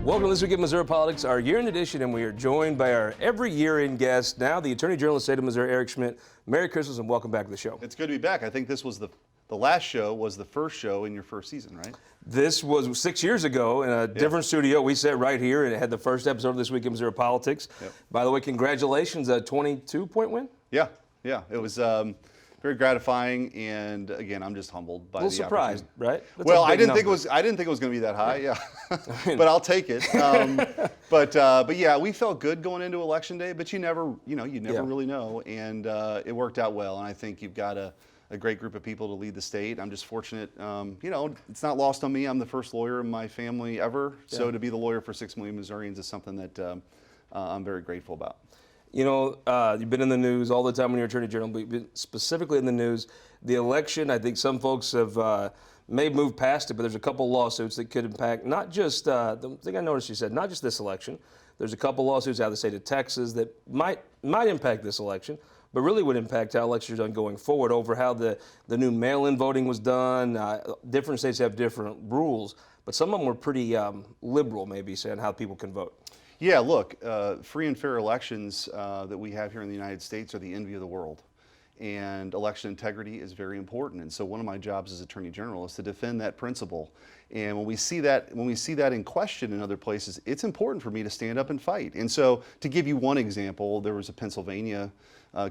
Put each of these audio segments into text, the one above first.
Welcome to This Week in Missouri Politics, our year-end edition, and we are joined by our every year-end guest, now the Attorney General of the State of Missouri, Eric Schmitt. Merry Christmas and welcome back to the show. It's good to be back. I think this was the last show was the first show in your first season, right? This was 6 years ago in a different studio. We sat right here and it had the first episode of This Week in Missouri Politics. Yep. By the way, congratulations, a 22-point win? Yeah. It was very gratifying, and again, I'm just humbled by the opportunity. Surprised, right? Well, I didn't think it was going to be that high. Yeah, but I'll take it. But yeah, we felt good going into Election Day, but you never really know, and it worked out well. And I think you've got a great group of people to lead the state. I'm just fortunate. It's not lost on me. I'm the first lawyer in my family ever, so to be the lawyer for 6 million Missourians is something that I'm very grateful about. You know, you've been in the news all the time when you're Attorney General, but you've been specifically in the news. The election, I think some folks have may move past it, but there's a couple lawsuits that could impact not just, the thing I noticed you said, not just this election. There's a couple lawsuits out of the state of Texas that might impact this election, but really would impact how elections are done going forward over how the new mail-in voting was done. Different states have different rules, but some of them were pretty liberal, maybe, saying how people can vote. Yeah, look, free and fair elections that we have here in the United States are the envy of the world. And election integrity is very important. And so one of my jobs as Attorney General is to defend that principle. And when we see that in question in other places, it's important for me to stand up and fight. And so to give you one example, there was a Pennsylvania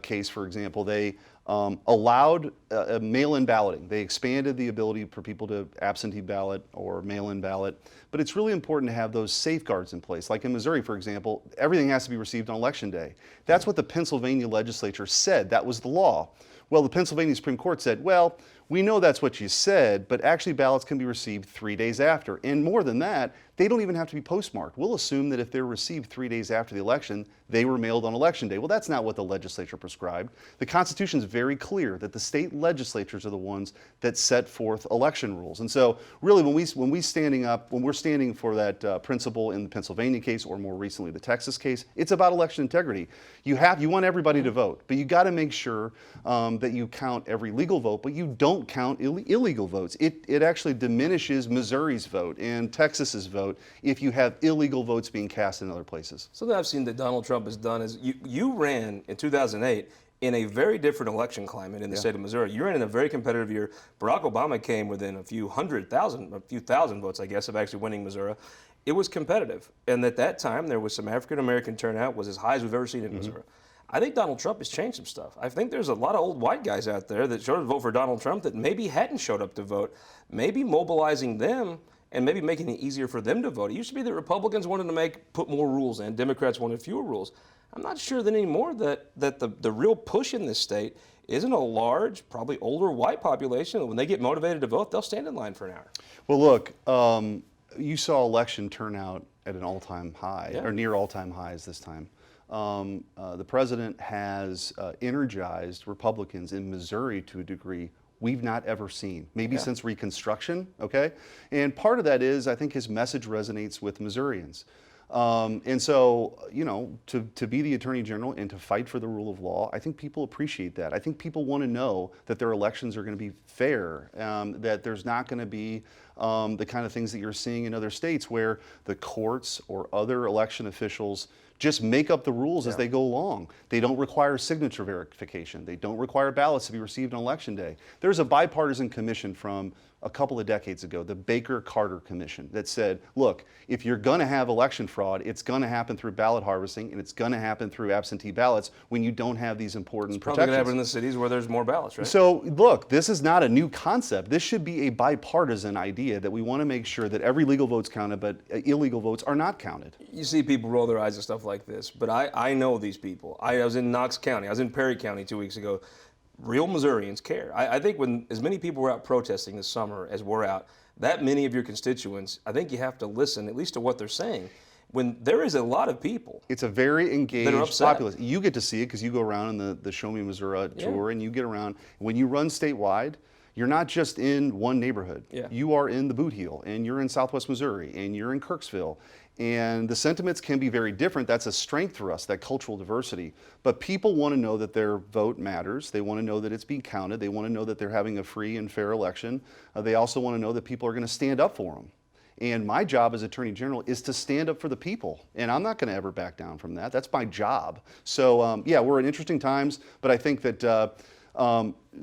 case, for example. They allowed mail-in balloting. They expanded the ability for people to absentee ballot or mail-in ballot. But it's really important to have those safeguards in place. Like in Missouri, for example, everything has to be received on Election Day. That's what the Pennsylvania legislature said. That was the law. Well, the Pennsylvania Supreme Court said, well, we know that's what you said, but actually ballots can be received 3 days after. And more than that, they don't even have to be postmarked. We'll assume that if they're received 3 days after the election, they were mailed on Election Day. Well, that's not what the legislature prescribed. The Constitution is very clear that the state legislatures are the ones that set forth election rules. And so really when we're standing for that principle in the Pennsylvania case, or more recently the Texas case, it's about election integrity. You want everybody to vote, but you got to make sure that you count every legal vote, but you don't count illegal votes. It actually diminishes Missouri's vote and Texas's vote if you have illegal votes being cast in other places. Something I've seen that Donald Trump has done is you ran in 2008 in a very different election climate in the state of Missouri. You ran in a very competitive year. Barack Obama came within a few thousand votes, I guess, of actually winning Missouri. It was competitive. And at that time, there was some African-American turnout, was as high as we've ever seen in Missouri. I think Donald Trump has changed some stuff. I think there's a lot of old white guys out there that showed up to vote for Donald Trump that maybe hadn't showed up to vote. Maybe mobilizing them and maybe making it easier for them to vote. It used to be that Republicans wanted to put more rules in, Democrats wanted fewer rules. I'm not sure that anymore that the real push in this state isn't a large, probably older white population that when they get motivated to vote, they'll stand in line for an hour. Well, look, you saw election turnout at an all-time high, or near all-time highs this time. The president has energized Republicans in Missouri to a degree we've not ever seen, maybe since Reconstruction, okay? And part of that is, I think his message resonates with Missourians. And so, to be the Attorney General and to fight for the rule of law, I think people appreciate that. I think people want to know that their elections are going to be fair, that there's not going to be the kind of things that you're seeing in other states where the courts or other election officials just make up the rules as they go along. They don't require signature verification. They don't require ballots to be received on Election Day. There's a bipartisan commission from a couple of decades ago, the Baker-Carter Commission, that said, look, if you're going to have election fraud, it's going to happen through ballot harvesting, and it's going to happen through absentee ballots when you don't have these important protections. It's probably going to happen in the cities where there's more ballots, right? So, look, this is not a new concept. This should be a bipartisan idea that we want to make sure that every legal vote's counted, but illegal votes are not counted. You see people roll their eyes at stuff like this, but I know these people. I was in Knox County. I was in Perry County 2 weeks ago. Real Missourians care. I think when as many people were out protesting this summer as we're out, that many of your constituents, I think you have to listen at least to what they're saying. When there is a lot of people. It's a very engaged populace. You get to see it because you go around in the Show Me Missouri tour and you get around. When you run statewide, you're not just in one neighborhood. You are in the Boot Heel, and you're in Southwest Missouri, and you're in Kirksville. And the sentiments can be very different. That's a strength for us, that cultural diversity. But people want to know that their vote matters. They want to know that it's being counted. They want to know that they're having a free and fair election. They also want to know that people are going to stand up for them. And my job as Attorney General is to stand up for the people. And I'm not going to ever back down from that. That's my job. So, yeah, we're in interesting times, but I think that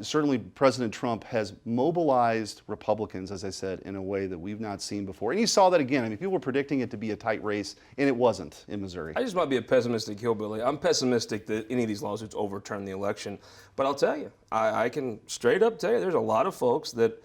certainly President Trump has mobilized Republicans, as I said, in a way that we've not seen before. And you saw that again. I mean, people were predicting it to be a tight race, and it wasn't in Missouri. I just might be a pessimistic hillbilly. I'm pessimistic that any of these lawsuits overturn the election. But I'll tell you, I can straight up tell you, there's a lot of folks that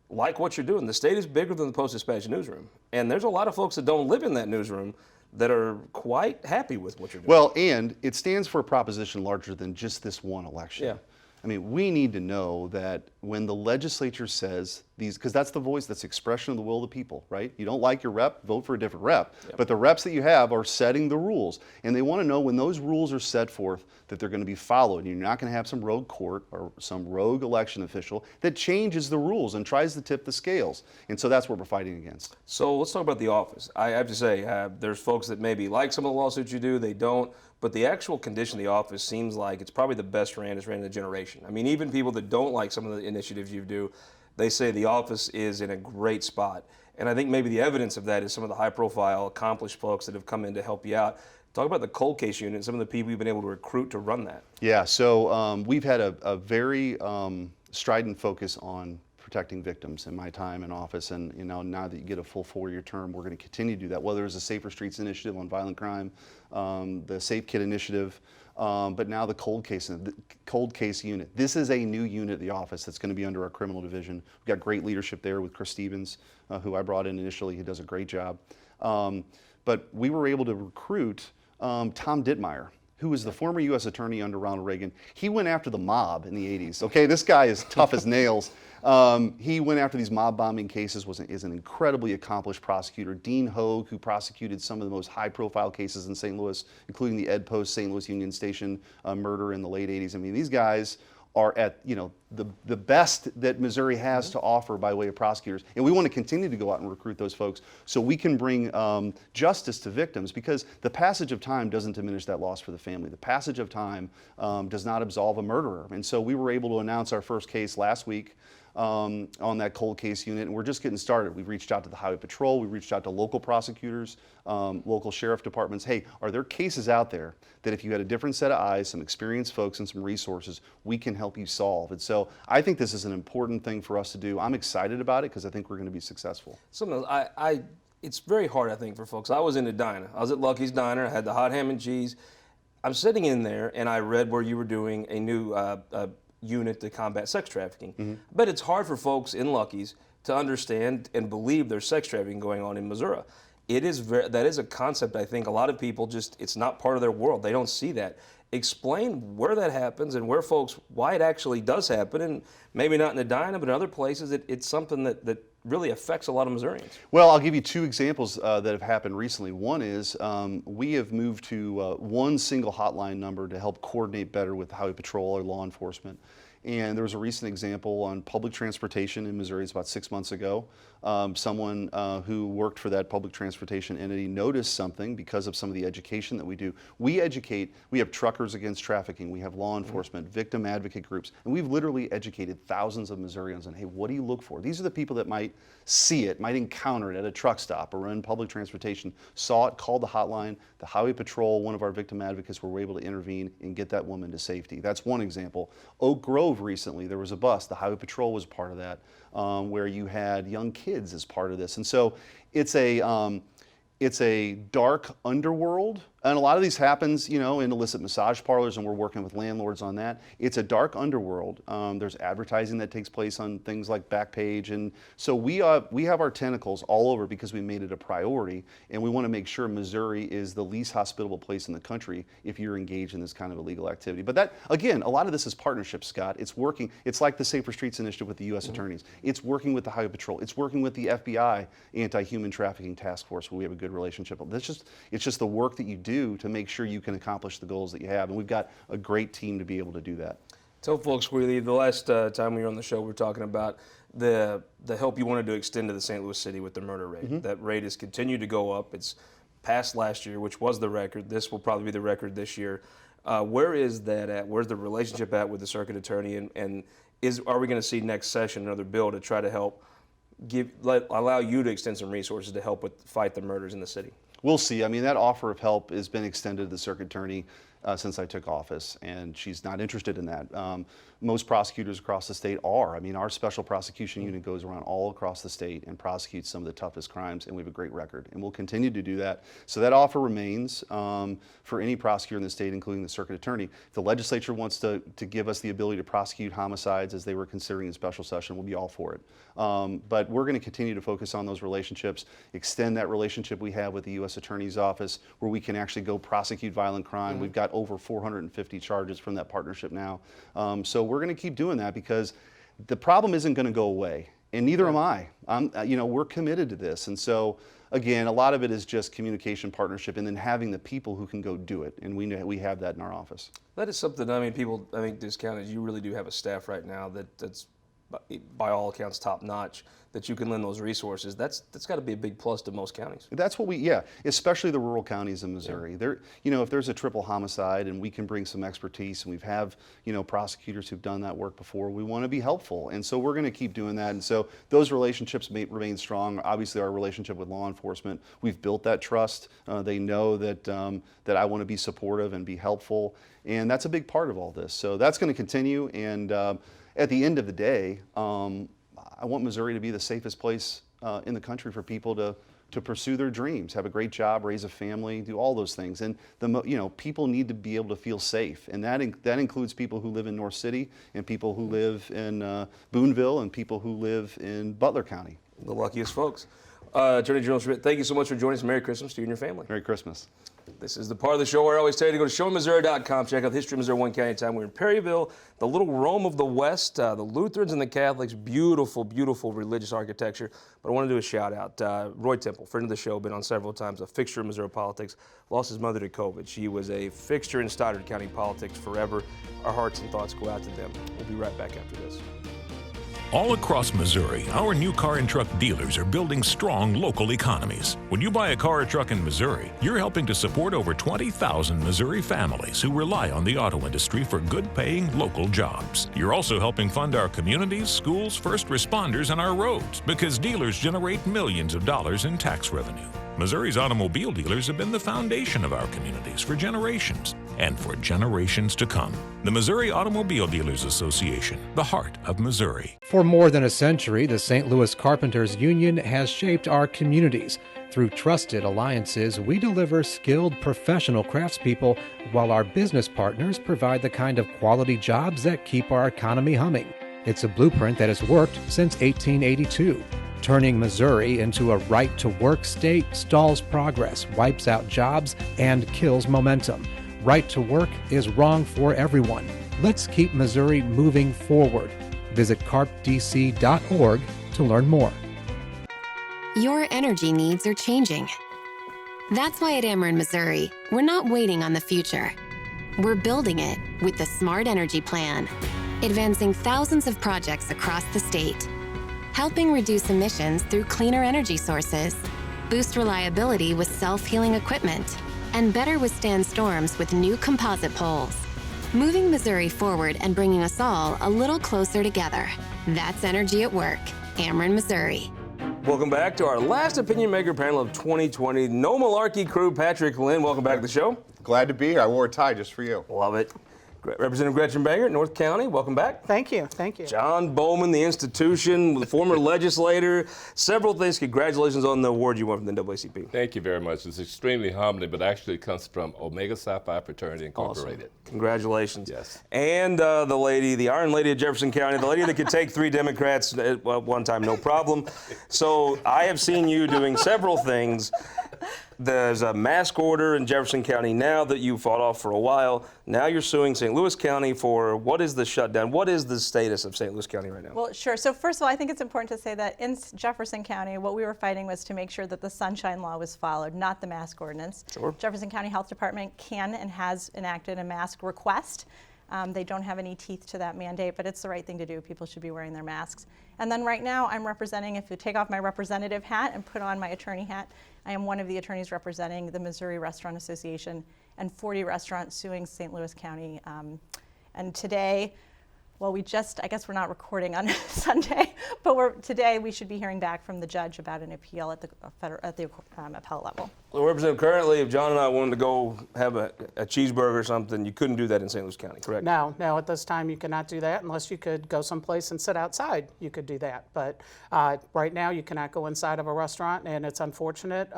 like what you're doing. The state is bigger than the Post-Dispatch newsroom. And there's a lot of folks that don't live in that newsroom that are quite happy with what you're doing. Well, and it stands for a proposition larger than just this one election. Yeah. I mean, we need to know that when the legislature says these, because that's the voice, that's expression of the will of the people, right? You don't like your rep, vote for a different rep. Yep. But the reps that you have are setting the rules. And they want to know when those rules are set forth that they're going to be followed. You're not going to have some rogue court or some rogue election official that changes the rules and tries to tip the scales. And so that's what we're fighting against. So let's talk about the office. I have to say, there's folks that maybe like some of the lawsuits you do, they don't. But the actual condition of the office seems like it's probably the best ran it's ran in a generation. I mean, even people that don't like some of the initiatives you do, they say the office is in a great spot. And I think maybe the evidence of that is some of the high-profile, accomplished folks that have come in to help you out. Talk about the cold case unit and some of the people you've been able to recruit to run that. Yeah, so we've had a very strident focus on protecting victims in my time in office, and now that you get a full 4-year term, we're going to continue to do that. Whether it's a Safer Streets initiative on violent crime, the Safe Kid initiative, but now the cold case unit. This is a new unit at the office that's going to be under our criminal division. We've got great leadership there with Chris Stevens, who I brought in initially. He does a great job. But we were able to recruit Tom Dittmeyer, who was the former U.S. attorney under Ronald Reagan. He went after the mob in the 80s. Okay, this guy is tough as nails. He went after these mob bombing cases, is an incredibly accomplished prosecutor. Dean Hogue, who prosecuted some of the most high-profile cases in St. Louis, including the Ed Post St. Louis Union Station murder in the late 80s. I mean, these guys are at the best that Missouri has to offer by way of prosecutors. And we want to continue to go out and recruit those folks so we can bring justice to victims, because the passage of time doesn't diminish that loss for the family. The passage of time does not absolve a murderer. And so we were able to announce our first case last week on that cold case unit, and we're just getting started. We've reached out to the Highway Patrol, we've reached out to local prosecutors, local sheriff departments. Hey, are there cases out there that if you had a different set of eyes, some experienced folks and some resources, we can help you solve? And so I think this is an important thing for us to do. I'm excited about it because I think we're going to be successful. Sometimes it's very hard, I think, for folks. I was in a diner. I was at Lucky's Diner. I had the hot ham and cheese. I'm sitting in there, and I read where you were doing a new unit to combat sex trafficking. Mm-hmm. But it's hard for folks in Lucky's to understand and believe there's sex trafficking going on in Missouri. That is a concept I think a lot of people it's not part of their world. They don't see that. Explain where that happens and why it actually does happen, and maybe not in Edina, but in other places, it's something that really affects a lot of Missourians. Well, I'll give you 2 examples that have happened recently. One is we have moved to one single hotline number to help coordinate better with Highway Patrol or law enforcement. And there was a recent example on public transportation in Missouri. It's about 6 months ago. Someone who worked for that public transportation entity noticed something because of some of the education that we do. We have Truckers Against Trafficking, we have law enforcement, victim advocate groups, and we've literally educated thousands of Missourians on, hey, what do you look for? These are the people that might see it, might encounter it at a truck stop or in public transportation, saw it, called the hotline, the Highway Patrol, one of our victim advocates, were able to intervene and get that woman to safety. That's one example. Oak Grove recently, there was a bus, the Highway Patrol was part of that, where you had young kids as part of this. And so it's a dark underworld, and a lot of these happens, in illicit massage parlors, and we're working with landlords on that. It's a dark underworld. There's advertising that takes place on things like Backpage, and so we have our tentacles all over because we made it a priority, and we want to make sure Missouri is the least hospitable place in the country if you're engaged in this kind of illegal activity. But that, again, a lot of this is partnership, Scott. It's working. It's like the Safer Streets initiative with the U.S. attorneys. It's working with the Highway Patrol. It's working with the FBI Anti-Human Trafficking Task Force, where we have a good relationship. It's just the work that you do to make sure you can accomplish the goals that you have. And we've got a great team to be able to do that. Tell folks where you leave. The last time we were on the show, we were talking about the help you wanted to extend to the St. Louis City with the murder rate. Mm-hmm. That rate has continued to go up. It's past last year, which was the record. This will probably be the record this year. Where is that at? Where's the relationship at with the circuit attorney? And are we going to see next session another bill to try to help allow you to extend some resources to help fight the murders in the city? We'll see. I mean, that offer of help has been extended to the circuit attorney since I took office, and she's not interested in that. Most prosecutors across the state are. I mean, our special prosecution unit goes around all across the state and prosecutes some of the toughest crimes, and we have a great record, and we'll continue to do that. So that offer remains for any prosecutor in the state, including the circuit attorney. If the legislature wants to give us the ability to prosecute homicides as they were considering in special session, we'll be all for it. But we're going to continue to focus on those relationships, extend that relationship we have with the U.S. Attorney's Office, where we can actually go prosecute violent crime. We've got over 450 charges from that partnership now. So we're going to keep doing that because the problem isn't going to go away, and neither am I. We're committed to this, and so again, a lot of it is just communication, partnership, and then having the people who can go do it, and we have that in our office. That is something. I mean, people I think discount it. You really do have a staff right now that's by all accounts top notch. That you can lend those resources. That's got to be a big plus to most counties. That's what especially the rural counties in Missouri. There, if there's a triple homicide and we can bring some expertise, and we've prosecutors who've done that work before, we want to be helpful, and so we're going to keep doing that. And so those relationships remain strong. Obviously, our relationship with law enforcement, we've built that trust. They know that that I want to be supportive and be helpful, and that's a big part of all this. So that's going to continue. And at the end of the day, I want Missouri to be the safest place in the country for people to pursue their dreams, have a great job, raise a family, do all those things. And people need to be able to feel safe, and that includes people who live in North City, and people who live in Boonville, and people who live in Butler County. The luckiest folks. Attorney General Schmitt, thank you so much for joining us. Merry Christmas to you and your family. Merry Christmas. This is the part of the show where I always tell you to go to showmissouri.com, check out the history of Missouri one county at a time. We're in Perryville, the little Rome of the West, the Lutherans and the Catholics, beautiful, beautiful religious architecture. But I want to do a shout out. Roy Temple, friend of the show, been on several times, a fixture in Missouri politics, lost his mother to COVID. She was a fixture in Stoddard County politics forever. Our hearts and thoughts go out to them. We'll be right back after this. All across Missouri, our new car and truck dealers are building strong local economies. When you buy a car or truck in Missouri, you're helping to support over 20,000 Missouri families who rely on the auto industry for good-paying local jobs. You're also helping fund our communities, schools, first responders, and our roads, because dealers generate millions of dollars in tax revenue. Missouri's automobile dealers have been the foundation of our communities for generations and for generations to come. The Missouri Automobile Dealers Association, the heart of Missouri. For more than a century, the St. Louis Carpenters Union has shaped our communities. Through trusted alliances, we deliver skilled professional craftspeople while our business partners provide the kind of quality jobs that keep our economy humming. It's a blueprint that has worked since 1882. Turning Missouri into a right-to-work state stalls progress, wipes out jobs, and kills momentum. Right to work is wrong for everyone. Let's keep Missouri moving forward. Visit carpdc.org to learn more. Your energy needs are changing. That's why at Ameren Missouri, we're not waiting on the future. We're building it with the Smart Energy Plan, advancing thousands of projects across the state, helping reduce emissions through cleaner energy sources, boost reliability with self-healing equipment, and better withstand storms with new composite poles. Moving Missouri forward and bringing us all a little closer together. That's energy at work. Ameren, Missouri. Welcome back to our last opinion maker panel of 2020. No malarkey crew, Patrick, Lynn, welcome back to the show. Glad to be here. I wore a tie just for you. Love it. Representative Gretchen Bangert, North County, welcome back. Thank you, thank you. John Bowman, the institution, the former legislator, several things. Congratulations on the award you won from the NAACP. Thank you very much. It's extremely humbling, but actually it comes from Omega Psi Phi Fraternity Incorporated. Awesome. Congratulations. Yes. And the Iron Lady of Jefferson County, the lady that could take 3 Democrats at one time, no problem. So I have seen you doing several things. There's a mask order in Jefferson County now that you fought off for a while. Now you're suing St. Louis County for what is the shutdown? What is the status of St. Louis County right now? Well, sure. So first of all, I think it's important to say that in Jefferson County, what we were fighting was to make sure that the Sunshine Law was followed, not the mask ordinance. Sure. Jefferson County Health Department can and has enacted a mask request. They don't have any teeth to that mandate, but it's the right thing to do. People should be wearing their masks. And then right now I'm representing, if you take off my representative hat and put on my attorney hat, I am one of the attorneys representing the Missouri Restaurant Association and 40 restaurants suing St. Louis County. And today, well, I guess we're not recording on Sunday, but today we should be hearing back from the judge about an appeal at the appellate level. So, Representative, currently, if John and I wanted to go have a cheeseburger or something, you couldn't do that in St. Louis County, correct? No, at this time you cannot do that unless you could go someplace and sit outside. You could do that, but right now you cannot go inside of a restaurant, and it's unfortunate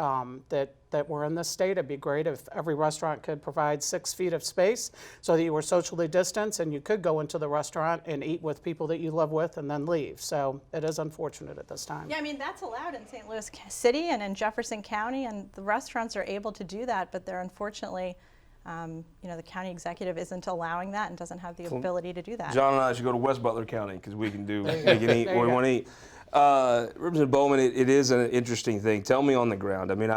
that we're in this state. It'd be great if every restaurant could provide 6 feet of space so that you were socially distanced and you could go into the restaurant and eat with people that you live with and then leave. So it is unfortunate at this time. Yeah, I mean, that's allowed in St. Louis City and in Jefferson County, and the restaurants are able to do that, but they're unfortunately, the county executive isn't allowing that and doesn't have the ability to do that. John and I should go to West Butler County because we can eat what we want to eat. Representative Bowman, it is an interesting thing. Tell me on the ground. I mean,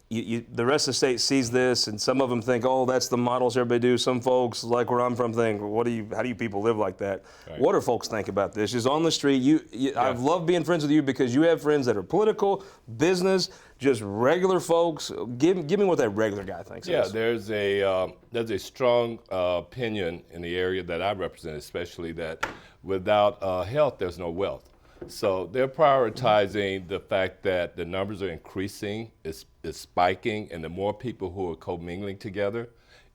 the rest of the state sees this, and some of them think, oh, that's the models everybody do. Some folks, like where I'm from, think, how do you people live like that? Right. What do folks think about this? Just on the street, I've loved being friends with you because you have friends that are political, business, just regular folks. Give me what that regular guy thinks. Yeah, there's a strong opinion in the area that I represent, especially that without health, there's no wealth. So they're prioritizing the fact that the numbers are increasing, it's spiking, and the more people who are commingling together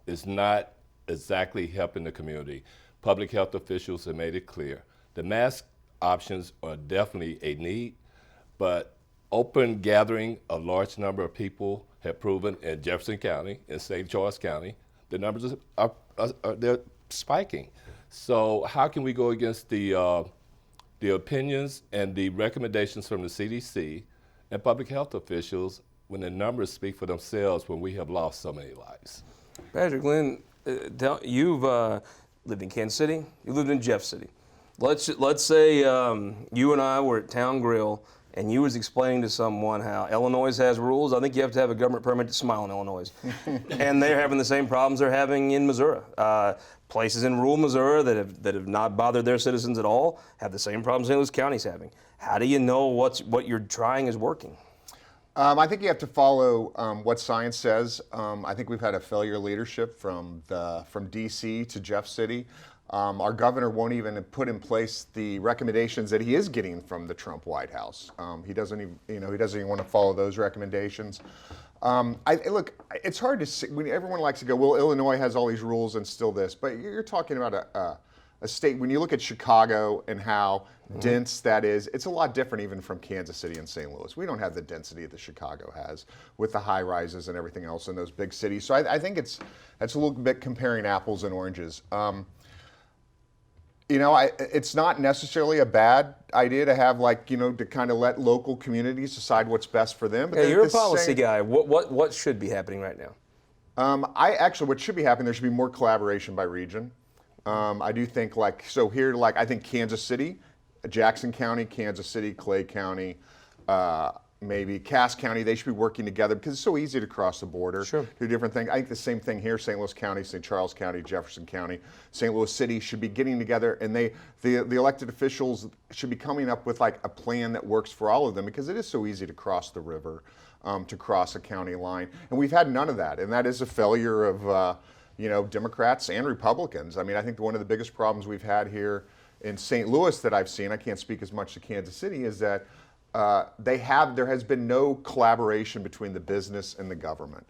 is not exactly helping the community. Public health officials have made it clear. The mask options are definitely a need, but open gathering of large number of people have proven in Jefferson County, in St. Charles County, the numbers they're spiking. So how can we go against the opinions and the recommendations from the CDC and public health officials when the numbers speak for themselves when we have lost so many lives? Patrick, Lynn, you've lived in Kansas City, you lived in Jeff City. Let's say you and I were at Town Grill and you was explaining to someone how Illinois has rules. I think you have to have a government permit to smile in Illinois. And they're having the same problems they're having in Missouri. Places in rural Missouri that have not bothered their citizens at all have the same problems St. Louis County's having. How do you know what you're trying is working? I think you have to follow what science says. I think we've had a failure of leadership from D.C. to Jeff City. Our governor won't even put in place the recommendations that he is getting from the Trump White House. He doesn't even want to follow those recommendations. Look, it's hard to see. Everyone likes to go, well, Illinois has all these rules and still this, but you're talking about a state. When you look at Chicago and how dense that is, it's a lot different even from Kansas City and St. Louis. We don't have the density that Chicago has with the high rises and everything else in those big cities. So I think that's a little bit comparing apples and oranges. It's not necessarily a bad idea to have, to kind of let local communities decide what's best for them. But you're a policy guy. What should be happening right now? What should be happening, there should be more collaboration by region. I do think I think Kansas City, Jackson County, Kansas City, Clay County, maybe Cass County, they should be working together because it's so easy to cross the border, do different things. I think the same thing here, St. Louis County, St. Charles County, Jefferson County, St. Louis City should be getting together, and the elected officials should be coming up with a plan that works for all of them because it is so easy to cross the river, to cross a county line. And we've had none of that, and that is a failure of Democrats and Republicans. I mean, I think one of the biggest problems we've had here in St. Louis that I've seen, I can't speak as much to Kansas City, is that there has been no collaboration between the business and the government.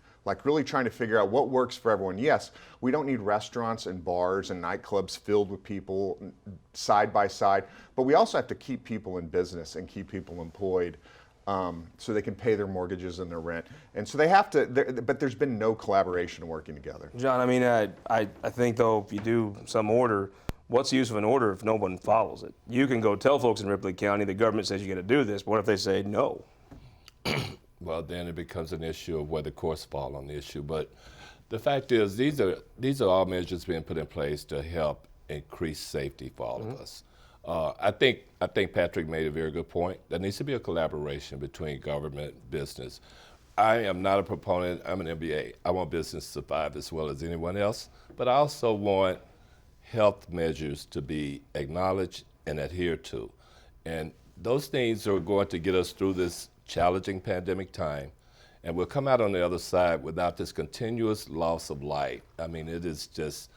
Really trying to figure out what works for everyone. Yes, we don't need restaurants and bars and nightclubs filled with people side by side, but we also have to keep people in business and keep people employed so they can pay their mortgages and their rent. And so they have to, but there's been no collaboration and working together. John, I mean, I think though, if you do some order, what's the use of an order if no one follows it? You can go tell folks in Ripley County the government says you got to do this, but what if they say no? Well, then it becomes an issue of where the courts fall on the issue. But the fact is, these are all measures being put in place to help increase safety for all of us. I think Patrick made a very good point. There needs to be a collaboration between government and business. I am not a proponent. I'm an MBA. I want business to survive as well as anyone else, but I also want health measures to be acknowledged and adhered to. And those things are going to get us through this challenging pandemic time, and we'll come out on the other side without this continuous loss of life. I mean, it is just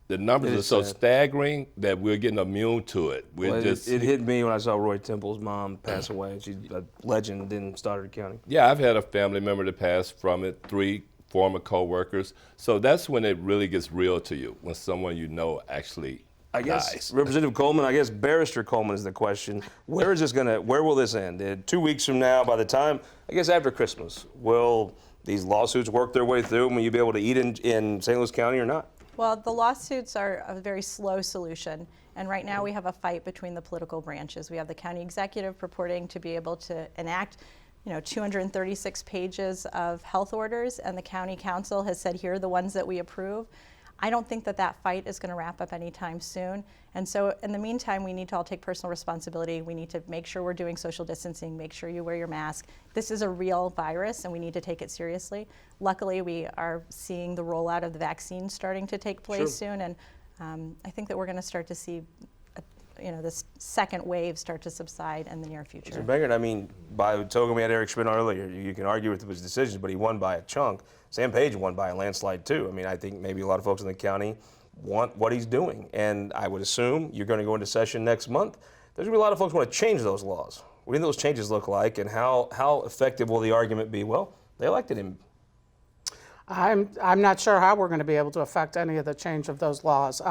the numbers It are is so sad. staggering that we're getting immune to it. We're Well, just it hit me when I saw Roy Temple's mom pass away. She's a legend in Stoddard County. Yeah, I've had a family member that passed from it, 3 former co-workers. So that's when it really gets real to you, when someone you know actually I guess dies. Representative Coleman, I guess Barrister Coleman is the question. Where will this end? 2 weeks from now, by the time, I guess after Christmas, will these lawsuits work their way through? Will you be able to eat in St. Louis County or not? Well, the lawsuits are a very slow solution, and right now we have a fight between the political branches. We have the county executive purporting to be able to enact 236 pages of health orders, and the county council has said, here are the ones that we approve. I don't think that fight is going to wrap up anytime soon. And so in the meantime, we need to all take personal responsibility. We need to make sure we're doing social distancing, make sure you wear your mask. This is a real virus and we need to take it seriously. Luckily, we are seeing the rollout of the vaccine starting to take place soon. And I think that we're going to start to see this second wave start to subside in the near future. Mr. Bangert, I mean, by token, we had Eric Schmitt on earlier. You can argue with his decisions, but he won by a chunk. Sam Page won by a landslide too. I mean, I think maybe a lot of folks in the county want what he's doing, and I would assume you're going to go into session next month. There's going to be a lot of folks who want to change those laws. What do you think those changes look like, and how effective will the argument be? Well, they elected him. I'm not sure how we're going to be able to affect any of the change of those laws.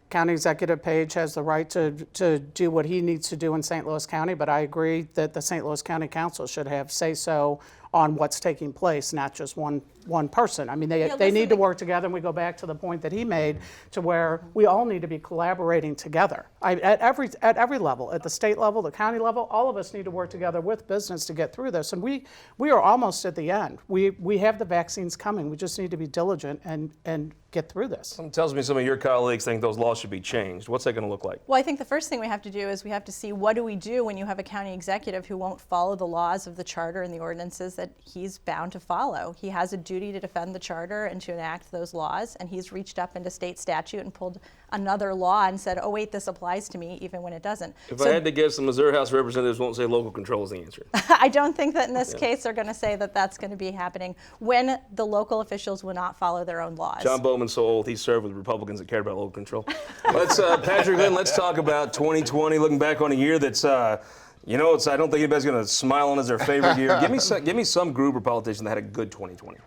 County Executive Page has the right to do what he needs to do in St. Louis County, but I agree that the St. Louis County Council should have say-so on what's taking place, not just one person. I mean, they need to work together, and we go back to the point that he made to where we all need to be collaborating together. At every level, at the state level, the county level, all of us need to work together with business to get through this. And we are almost at the end. We have the vaccines coming. We just need to be diligent and get through this. Something tells me some of your colleagues think those laws should be changed. What's that going to look like? Well, I think the first thing we have to do is we have to see what do we do when you have a county executive who won't follow the laws of the charter and the ordinances that he's bound to follow. He has a duty to defend the charter and to enact those laws, and he's reached up into state statute and pulled another law and said, oh wait, this applies to me, even when it doesn't. If I had to guess, the Missouri House of Representatives won't say local control is the answer. I don't think that in this case they're going to say that that's going to be happening when the local officials will not follow their own laws. John Bowman's so old, he served with Republicans that cared about local control. Patrick Lynn, let's talk about 2020, looking back on a year that's, I don't think anybody's going to smile on as their favorite year. Give me some group or politician that had a good 2020.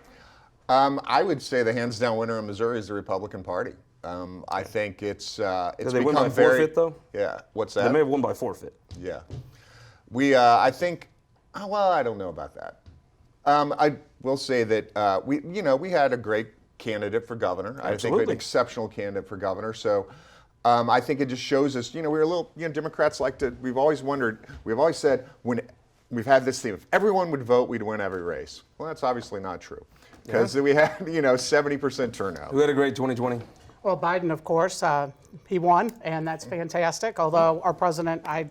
I would say the hands-down winner in Missouri is the Republican Party. I think it's Did they win become by forfeit, though? Yeah. What's that? They may have won by forfeit. Yeah. I think, well, I don't know about that. I will say that we had a great candidate for governor. I think an exceptional candidate for governor. So I think it just shows us, we're a little, Democrats like to, we've always said when we've had this theme, if everyone would vote, we'd win every race. Well, that's obviously not true because we had, 70% turnout. Who had a great 2020? Well, Biden, of course, he won, and that's fantastic. Although our president, I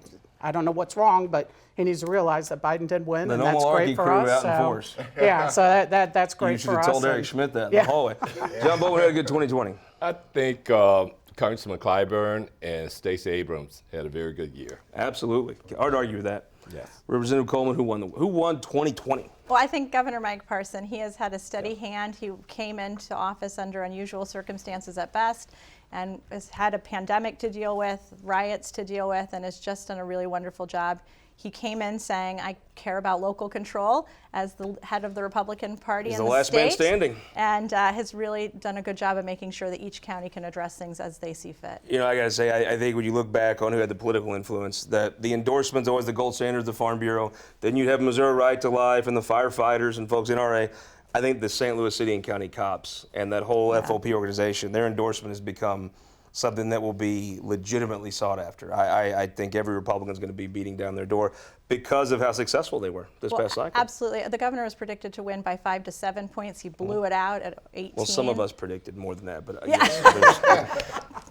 don't know what's wrong, but he needs to realize that Biden did win, and that's great for us. Out in force. Yeah, so that's great for us. You should have told Eric Schmitt that in the hallway. John Bowman had a good 2020. I think Congressman Clyburn and Stacey Abrams had a very good year. Absolutely. Hard to argue with that. Yes. Representative Coleman, who won 2020? Well, I think Governor Mike Parson, he has had a steady hand. He came into office under unusual circumstances at best and has had a pandemic to deal with, riots to deal with, and has just done a really wonderful job. He came in saying, I care about local control as the head of the Republican Party in the state. He's the last man standing. And has really done a good job of making sure that each county can address things as they see fit. I got to say, I think when you look back on who had the political influence, that the endorsements always the gold standard of the Farm Bureau. Then you have Missouri Right to Life and the firefighters and folks in NRA. I think the St. Louis City and County Cops and that whole FOP organization, their endorsement has become something that will be legitimately sought after. I think every Republican is going to be beating down their door because of how successful they were this past cycle. Absolutely. The governor was predicted to win by 5 to 7 points. He blew it out at 18. Well, some of us predicted more than that, but I guess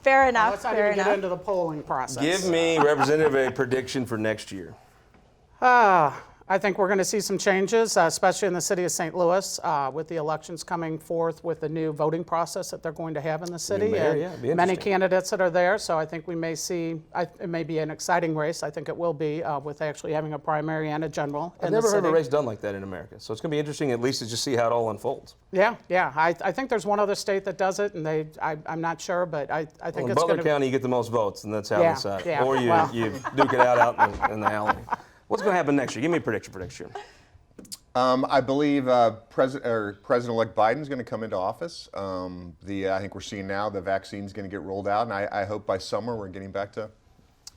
fair enough. Let's not even get into the polling process. Give me, Representative, a prediction for next year. I think we're going to see some changes, especially in the city of St. Louis, with the elections coming forth with the new voting process that they're going to have in the city. mayor, and yeah, it'd be many interesting. candidates that are there, so I think we may see, it may be an exciting race. I think it will be, with actually having a primary and a general I've in the never heard city. of a race done like that in America, so it's going to be interesting at least to just see how it all unfolds. Yeah. I think there's one other state that does it, and I'm not sure, but I think Well, in it's Butler going to County, you get the most votes, and that's how Yeah, it's decided. yeah, Or you, well. you duke it out in the alley. What's going to happen next year? Give me a prediction for next year. I believe President-elect Biden's going to come into office. I think we're seeing now the vaccine's going to get rolled out, and I hope by summer we're getting back to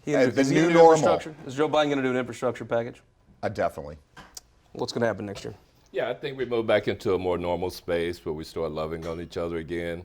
the Is he new gonna do normal. infrastructure? Is Joe Biden going to do an infrastructure package? Definitely. What's going to happen next year? Yeah, I think we move back into a more normal space where we start loving on each other again,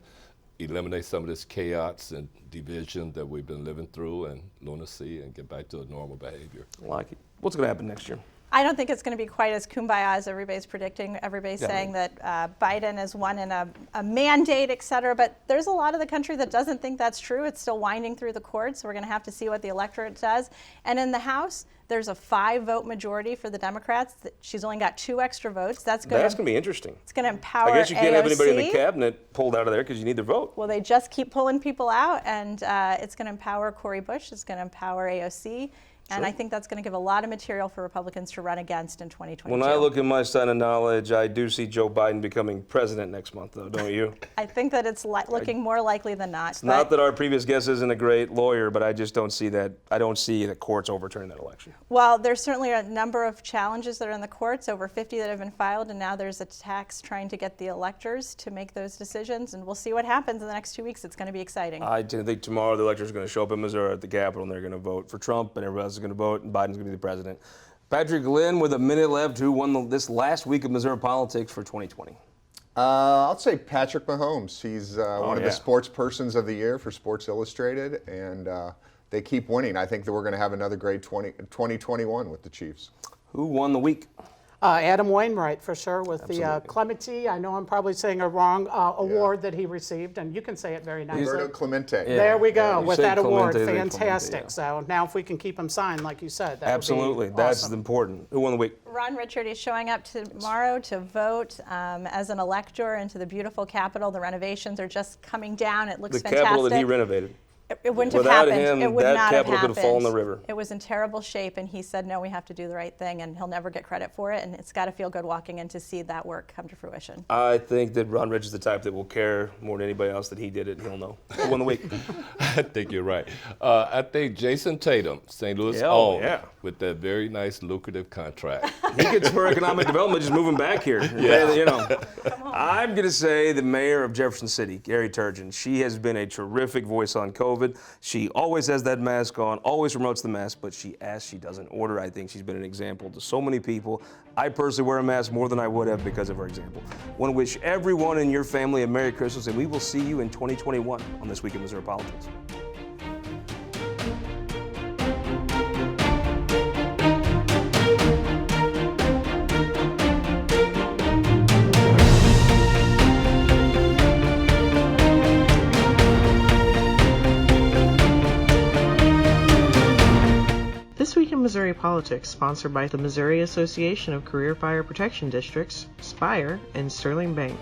eliminate some of this chaos and division that we've been living through and lunacy, and get back to a normal behavior. I like it. What's going to happen next year? I don't think it's going to be quite as kumbaya as everybody's predicting. Everybody's saying that Biden has won in a mandate, et cetera, but there's a lot of the country that doesn't think that's true. It's still winding through the courts. So we're going to have to see what the electorate does. And in the House, there's a 5-vote majority for the Democrats. She's only got 2 extra votes. That's going to be interesting. It's going to empower I guess you can't have anybody in the AOC. cabinet pulled out of there because you need their vote. Well, they just keep pulling people out, and it's going to empower Cori Bush. It's going to empower AOC. And I think that's going to give a lot of material for Republicans to run against in 2022. When I look at my sign of knowledge, I do see Joe Biden becoming president next month, though, don't you? I think that it's looking more likely than not. It's not that our previous guest isn't a great lawyer, but I just don't see that. I don't see the courts overturning that election. Well, there's certainly a number of challenges that are in the courts, over 50 that have been filed, and now there's attacks trying to get the electors to make those decisions, and we'll see what happens in the next 2 weeks. It's going to be exciting. I think tomorrow the electors are going to show up in Missouri at the Capitol, and they're going to vote for Trump, and everybody else is going to vote, and Biden's going to be the president. Patrick Lynn, with a minute left, who won this last week of Missouri politics for 2020? I'll say Patrick Mahomes. He's one of yeah. the sports persons of the year for Sports Illustrated, and they keep winning. I think that we're going to have another great 2021 with the Chiefs. Who won the week? Adam Wainwright, for sure, with Absolutely. the Clementi, I know I'm probably saying a wrong award that he received, and you can say it very nicely. Roberto Clemente. Yeah. There we go, you with say that award. Clemente, they Fantastic. Clemente, yeah. So now if we can keep him signed, like you said, that Absolutely. would be That's awesome. important. Who won the week? Ron Richard is showing up tomorrow to vote as an elector into the beautiful Capitol. The renovations are just coming down. It looks The fantastic. Capitol that he renovated. It wouldn't Without have happened. him, It would that not have Capitol could happened. have fallen in the river. It was in terrible shape, and he said, no, we have to do the right thing, and he'll never get credit for it, and it's got to feel good walking in to see that work come to fruition. I think that Ron Rich is the type that will care more than anybody else that he did it, and he'll know. Who won the week? I think you're right. I think Jason Tatum, St. Louis Oh, owned, yeah. with that very nice lucrative contract. He could spur economic development just moving back here. Yeah. You know. I'm going to say the mayor of Jefferson City, Gary Turgeon. She has been a terrific voice on COVID. She always has that mask on, always promotes the mask, but she asks, she doesn't order. I think she's been an example to so many people. I personally wear a mask more than I would have because of her example. I want to wish everyone in your family a Merry Christmas, and we will see you in 2021 on This Week in Missouri Politics. This Week in Missouri Politics, sponsored by the Missouri Association of Career Fire Protection Districts, Spire, and Sterling Bank.